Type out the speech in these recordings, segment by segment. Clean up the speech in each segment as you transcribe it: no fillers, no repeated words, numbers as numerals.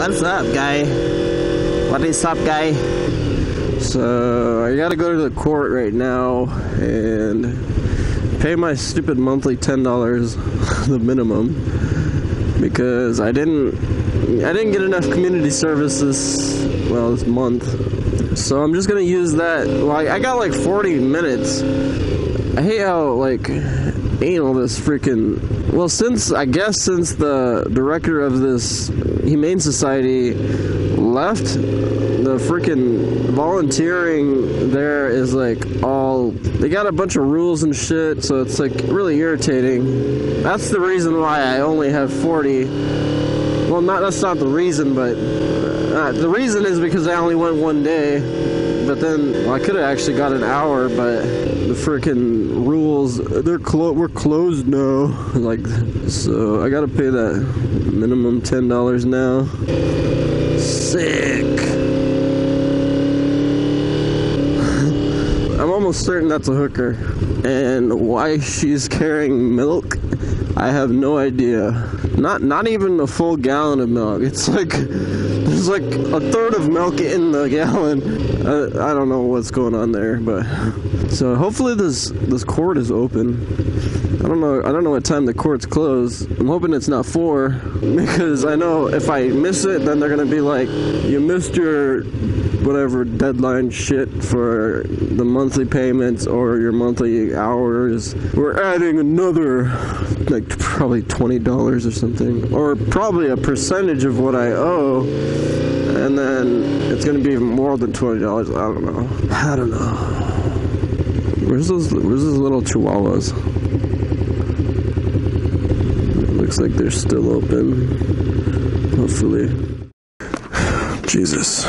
What's up, guy? What is up, guy? So I gotta go to the court right now and pay my stupid monthly $10, the minimum, because I didn't get enough community service this month. So I'm just gonna use that. Well, I got like 40 minutes. I hate how anal this freaking. Well, since the director of this Humane Society left, the freaking volunteering there is they got a bunch of rules and shit, so it's really irritating. That's the reason why I only have 40. Well, that's not the reason, but the reason is because I only went one day. But then I could have actually got an hour, but the freaking rules, we're closed now. So I gotta pay that minimum $10 now. Sick. I'm almost certain that's a hooker. And why she's carrying milk, I have no idea. Not even a full gallon of milk. It's there's a third of milk in the gallon. I don't know what's going on there, but so hopefully this court is open. I don't know what time the court's closed. I'm hoping it's not 4, because I know if I miss it, then they're gonna be like, you missed your whatever deadline shit for the monthly payments or your monthly hours. We're adding another probably $20 or something, or probably a percentage of what I owe, and then it's gonna be more than $20. I don't know. Where's those little chihuahuas? Looks like they're still open. Hopefully. Jesus.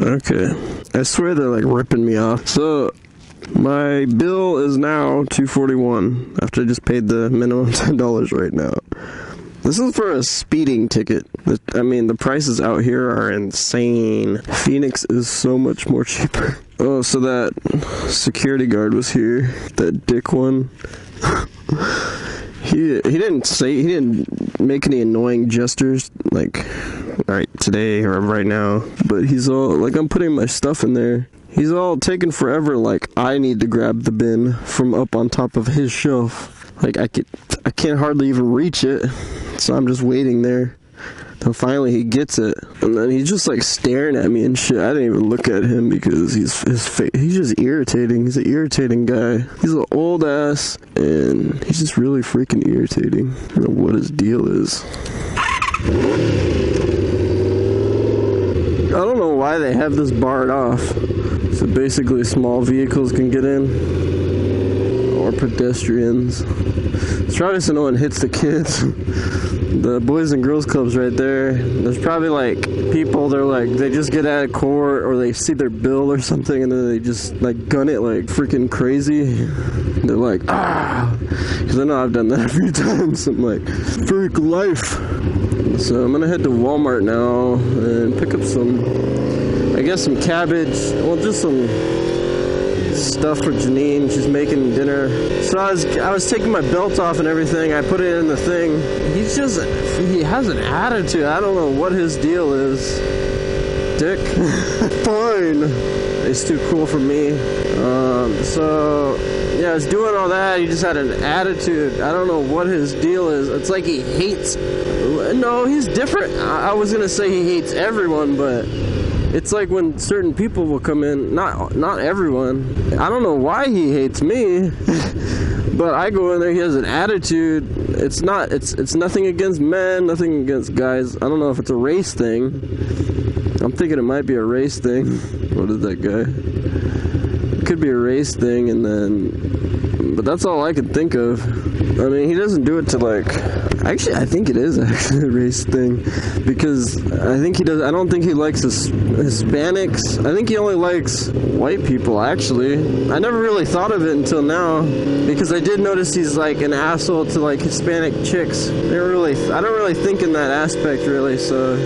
Okay. I swear they're ripping me off. So my bill is now $241 after I just paid the minimum $10 right now. This is for a speeding ticket. The prices out here are insane. Phoenix is so much more cheaper. Oh, so that security guard was here. That dick one. He didn't make any annoying gestures right today or right now, but he's all I'm putting my stuff in there. He's all taking forever, I need to grab the bin from up on top of his shelf. I can't hardly even reach it, so I'm just waiting there. Then finally he gets it, and then he's just staring at me and shit. I didn't even look at him because he's just irritating. He's an irritating guy. He's an old ass, and he's just really freaking irritating. I don't know what his deal is. I don't know why they have this barred off. So basically small vehicles can get in, or pedestrians. Let's try so no one hits the kids. The Boys and Girls Club's right there. There's probably people, they just get out of court, or they see their bill or something, and then they just gun it freaking crazy. They're ah! Because I know I've done that a few times. I'm freak life. So I'm gonna head to Walmart now and pick up some cabbage. Well, just some stuff for Janine. She's making dinner. So I was taking my belt off and everything. I put it in the thing. He has an attitude. I don't know what his deal is. Dick. Fine. It's too cool for me. So yeah, I was doing all that. He just had an attitude. I don't know what his deal is. It's he hates. No, he's different. I was gonna say he hates everyone, but it's when certain people will come in. Not everyone. I don't know why he hates me, but I go in there. He has an attitude. It's nothing against men, nothing against guys. I don't know if it's a race thing. I'm thinking it might be a race thing. What is that guy? It could be a race thing, but that's all I can think of. He doesn't do it to actually, I think it is actually a race thing, because I don't think he likes Hispanics. I think he only likes white people, actually. I never really thought of it until now, because I did notice he's an asshole to Hispanic chicks. I don't really think in that aspect, really, so.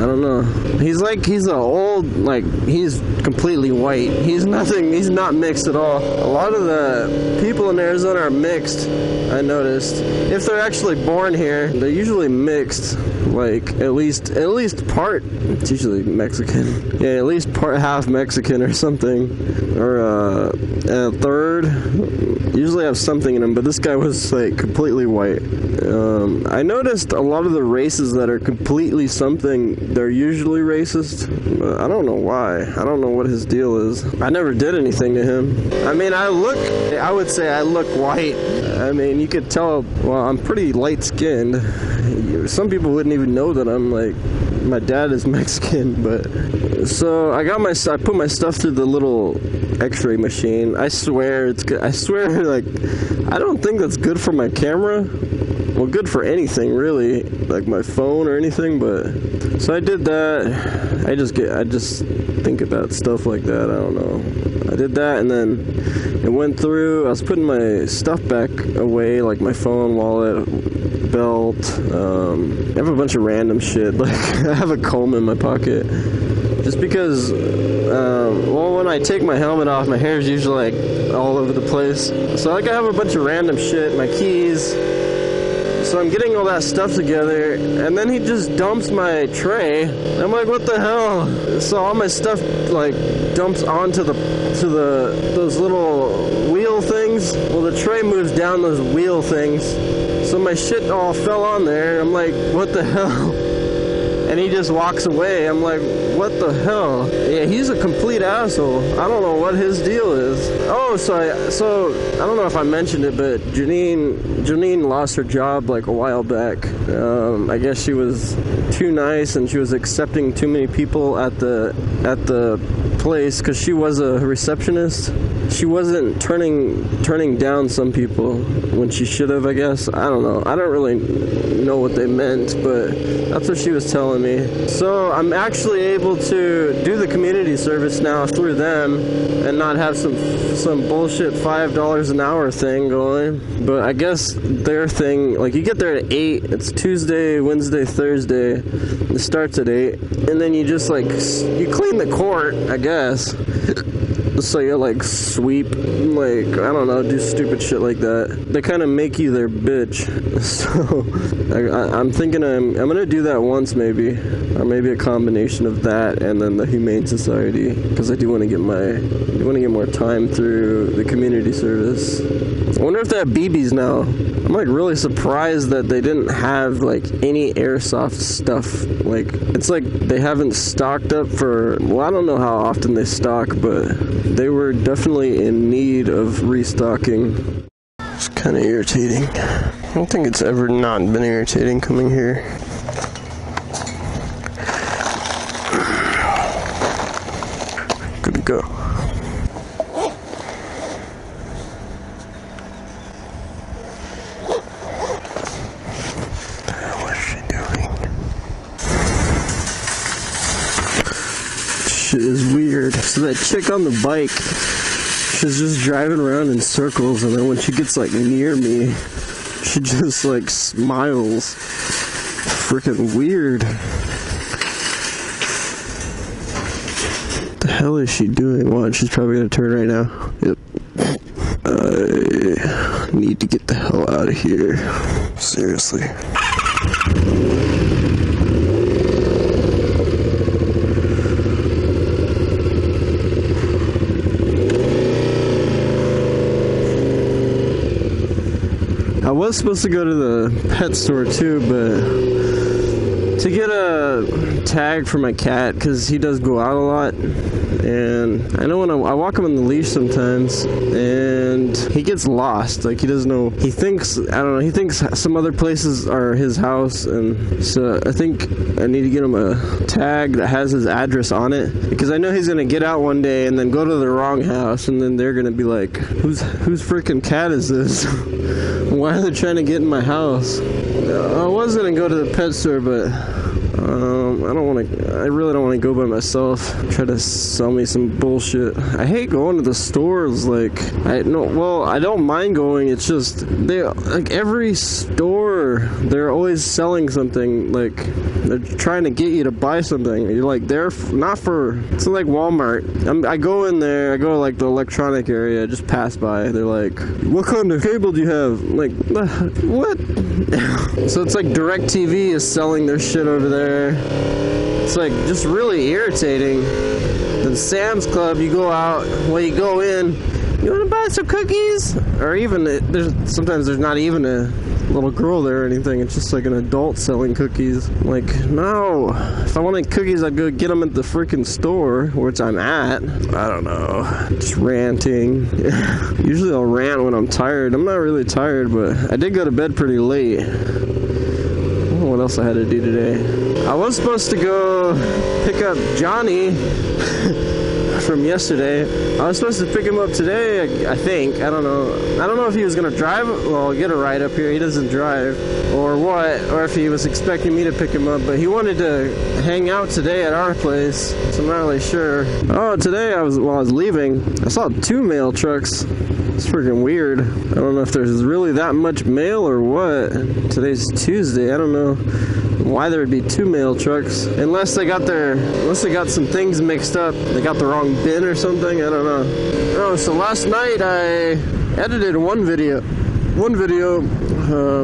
don't know. He's a old, like, he's completely white. He's not mixed at all. A lot of the people in Arizona are mixed, I noticed. If they're actually born here, they're usually mixed. Like, at least part, it's usually Mexican. Yeah, at least part half Mexican or something. Or a third. Usually have something in them, but this guy was, like, completely white. I noticed a lot of the races that are completely something, they're usually racist, but I don't know why. I don't know what his deal is. I never did anything to him. I mean, I would say I look white. I mean, you could tell, well, I'm pretty light-skinned. Some people wouldn't even know that I'm, like, my dad is Mexican, but... So, I put my stuff through the little x-ray machine. I swear it's good. I swear, like, I don't think that's good for my camera. Well, good for anything, really, like my phone or anything, but... So I did that. I just think about stuff like that, I don't know. I did that, and then it went through. I was putting my stuff back away, like my phone, wallet, belt. I have a bunch of random shit. Like, I have a comb in my pocket. Just because, well, when I take my helmet off, my hair is usually, like, all over the place. So, like, I have a bunch of random shit, my keys. So I'm getting all that stuff together, and then he just dumps my tray. I'm like, what the hell? So all my stuff, like, dumps onto those little wheel things. Well, the tray moves down those wheel things. So my shit all fell on there. I'm like, what the hell? And he just walks away. I'm like, what the hell? Yeah, he's a complete asshole. I don't know what his deal is. Oh, so I don't know if I mentioned it, but Janine lost her job like a while back. I guess she was too nice and she was accepting too many people at the place because she was a receptionist. She wasn't turning down some people when she should have, I guess. I don't know. I don't really know what they meant, but that's what she was telling me. So I'm actually able to do the community service now through them and not have some bullshit $5 an hour thing going. But I guess their thing, like, you get there at 8, it's Tuesday, Wednesday, Thursday, it starts at 8, and then you just, like, you clean the court, I guess. So you, like, sweep, like, I don't know, do stupid shit like that. They kind of make you their bitch. So I'm thinking I'm gonna do that once, maybe, or maybe a combination of that and then the Humane Society, because I do want to get more time through the community service. I wonder if they have BBs now. I'm, like, really surprised that they didn't have, like, any airsoft stuff. Like, it's like they haven't stocked up for, well, I don't know how often they stock, but they were definitely in need of restocking. It's kind of irritating. I don't think it's ever not been irritating coming here. Good to go. Shit is weird. So that chick on the bike, she's just driving around in circles, and then when she gets, like, near me, she just, like, smiles. Freaking weird. What the hell is she doing? Watch, she's probably gonna turn right now. Yep. I need to get the hell out of here. Seriously. I was supposed to go to the pet store too, but to get a tag for my cat, because he does go out a lot, and I know when I walk him on the leash sometimes, and he gets lost. Like, he doesn't know. He thinks, I don't know, he thinks some other places are his house, and so I think I need to get him a tag that has his address on it, because I know he's gonna get out one day and then go to the wrong house, and then they're gonna be like, whose freaking cat is this? Why are they trying to get in my house? I was gonna go to the pet store, but I really don't want to go by myself. Try to sell me some bullshit. I hate going to the stores. Like, I don't mind going. It's just like every store, they're always selling something. Like, they're trying to get you to buy something. You're like, it's like Walmart. I go in there. I go to like the electronic area. I just pass by. They're like, what kind of cable do you have? I'm like, what? So it's like DirecTV is selling their shit over there. It's like just really irritating. Then Sam's Club, you go out, you go in, you want to buy some cookies? Or even, sometimes there's not even a little girl there or anything. It's just like an adult selling cookies. Like, no. If I wanted cookies, I'd go get them at the freaking store, which I'm at. I don't know. Just ranting. Usually I'll rant when I'm tired. I'm not really tired, but I did go to bed pretty late. I don't know what else I had to do today. I was supposed to go pick up Johnny from yesterday. I was supposed to pick him up today, I think. I don't know. I don't know if he was going to drive, get a ride up here. He doesn't drive, or what, or if he was expecting me to pick him up, but he wanted to hang out today at our place, so I'm not really sure. Oh, today while I was leaving, I saw 2 mail trucks. It's freaking weird. I don't know if there's really that much mail or what. Today's Tuesday. I don't know why there would be 2 mail trucks, unless they got some things mixed up. They got the wrong bin or something. I don't know. Oh, so last night I edited one video.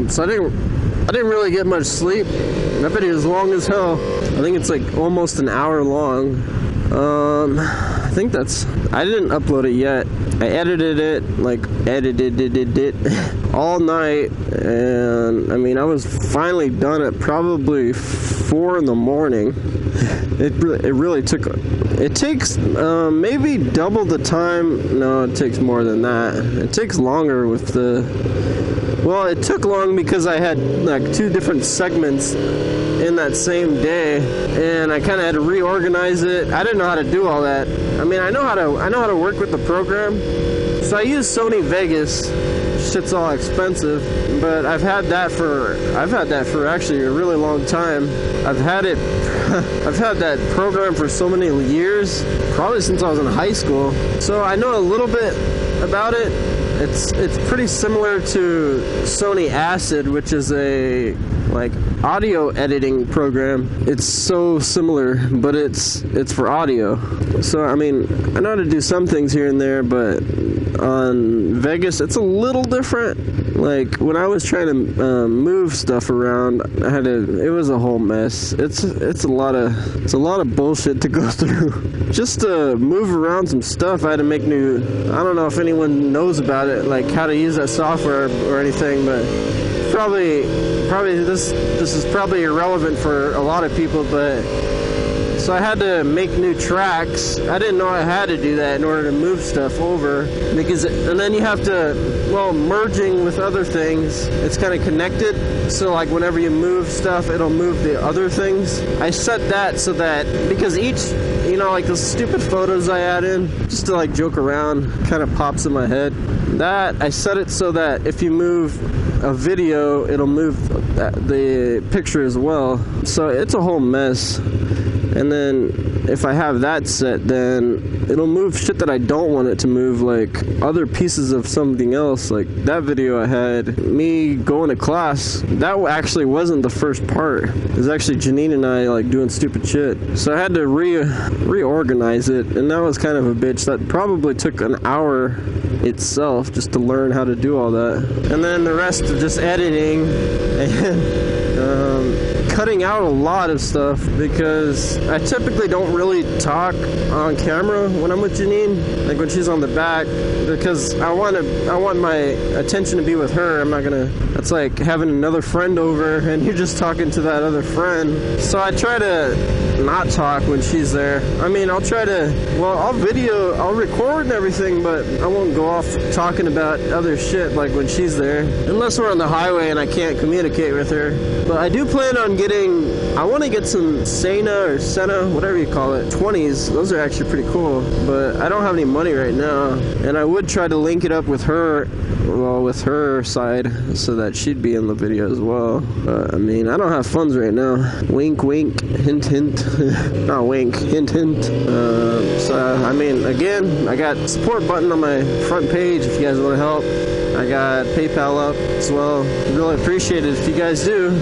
So I didn't really get much sleep. That video is long as hell. I think it's like almost an hour long. I didn't upload it yet. I edited it all night, and I mean, I was finally done at probably 4 in the morning. It really took. It takes maybe double the time. No, it takes more than that. It takes longer with the. Well, it took long because I had like 2 different segments in that same day, and I kind of had to reorganize it. I didn't know how to do all that. I mean, I know how to work with the program. So I use Sony Vegas. Shit's all expensive, but I've had that for actually a really long time. I've had that program for so many years, probably since I was in high school. So I know a little bit about it. It's pretty similar to Sony Acid, which is a like audio editing program. It's so similar, but it's for audio. So I mean, I know how to do some things here and there, but on Vegas it's a little different. Like when I was trying to move stuff around, it was a whole mess. It's a lot of bullshit to go through. Just to move around some stuff, I had to make new. I don't know if anyone knows about it, like how to use that software or anything, but probably this is probably irrelevant for a lot of people, but so I had to make new tracks. I didn't know I had to do that in order to move stuff over, and then you have to, merging with other things, it's kind of connected, so like whenever you move stuff, it'll move the other things. I set that so that, because each, like the stupid photos I add in, just to like joke around, kind of pops in my head. That, I set it so that if you move a video, it'll move the picture as well. So it's a whole mess. And then if I have that set, then it'll move shit that I don't want it to move, like other pieces of something else. Like that video I had, me going to class, that actually wasn't the first part. It was actually Janine and I like doing stupid shit. So I had to reorganize it, and that was kind of a bitch. That probably took an hour itself just to learn how to do all that. And then the rest of just editing and cutting out a lot of stuff, because I typically don't really talk on camera when I'm with Janine, like when she's on the back, because I want my attention to be with her. I'm not gonna. It's like having another friend over and you're just talking to that other friend. So I try to not talk when she's there. I mean, I'll record and everything, but I won't go off talking about other shit like when she's there, unless we're on the highway and I can't communicate with her. But So I do plan on getting, I want to get some Senna, whatever you call it, 20s. Those are actually pretty cool, but I don't have any money right now. And I would try to link it up with her, well, with her side, so that she'd be in the video as well. But I mean, I don't have funds right now. Wink, wink, hint, hint. Not wink, hint, hint. So, I mean, again, I got support button on my front page if you guys want to help. I got PayPal up as well. Really appreciate it if you guys do.